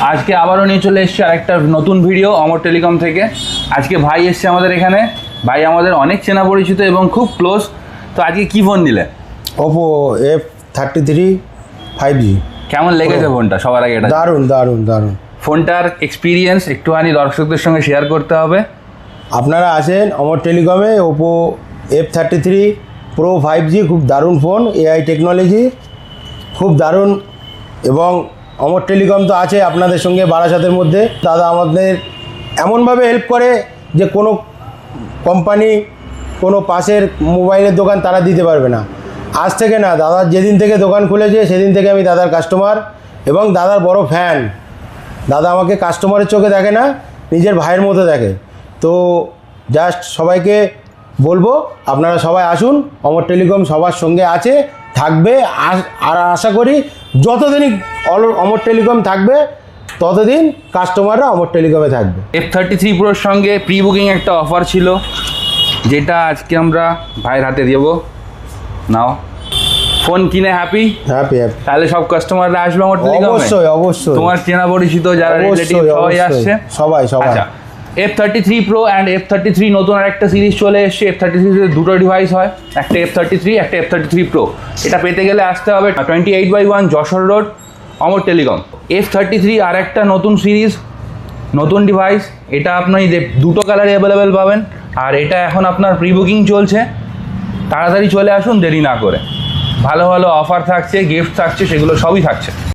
আজকে আবারও নিয়ে চলে এসেছি আরেকটা নতুন ভিডিও অমর টেলিকম থেকে। আজকে ভাই এসছে আমাদের এখানে। ভাই আমাদের অনেক চেনা পরিচিত এবং খুব ক্লোজ। তো আজকে কি ফোন দিলে? Oppo F33 5G। কেমন লেগেছে ফোনটা? সবার আগে এটা দারুণ দারুণ দারুণ। ফোনটার এক্সপিরিয়েন্স একটুখানি দর্শকদের সঙ্গে শেয়ার করতে হবে। আপনারা আছেন অমর টেলিকমে, ওপো F33 Pro 5G খুব দারুণ ফোন, এআই টেকনোলজি খুব দারুণ। এবং অমর টেলিকম তো আছে আপনাদের সঙ্গে বারাসাতের মধ্যে। দাদা আমাদের এমনভাবে হেল্প করে যে কোনো কোম্পানি, কোনো পাশের মোবাইলের দোকান তারা দিতে পারবে না। আজ থেকে না, দাদার যেদিন থেকে দোকান খুলেছে সেদিন থেকে আমি দাদার কাস্টমার এবং দাদার বড় ফ্যান। দাদা আমাকে কাস্টমারের চোখে দেখে না, নিজের ভাইয়ের মতো দেখে। তো জাস্ট সবাইকে বলবো আপনারা সবাই আসুন, অমর টেলিকম সবার সঙ্গে আছে, থাকবে। আর আশা করি যতদিনই অমর টেলিকম থাকবে ততদিন কাস্টমাররা অমর টেলিকমে থাকবে। F33 Proর সঙ্গে প্রি বুকিং একটা অফার ছিল, যেটা আজকে আমরা ভাইয়ের হাতে দেবো। নাও, ফোন কিনে হ্যাপি হ্যাপি হ্যাপি। তাহলে সব কাস্টমাররা আসবে আমার টেলিকমে। অবশ্যই অবশ্যই। তোমার চেনা পরিচিত যারা রিলেটিভ সবাই আসছে। সবাই সবাই। আচ্ছা, F33 Pro অ্যান্ড F33 নতুন আরেকটা সিরিজ চলে এসছে। F33 তে দুটো ডিভাইস হয়, একটা F33 একটা F33 Pro। এটা পেতে গেলে আসতে হবে 28/1 যশোর রোড, অমর টেলিকম। F33 আর একটা নতুন সিরিজ, নতুন ডিভাইস। এটা আপনি দুটো কালারে অ্যাভেলেবেল পাবেন। আর এটা এখন আপনার প্রি বুকিং চলছে, তাড়াতাড়ি চলে আসুন দেরি না করে। ভালো ভালো অফার থাকছে, গিফট থাকছে, সেগুলো সবই থাকছে।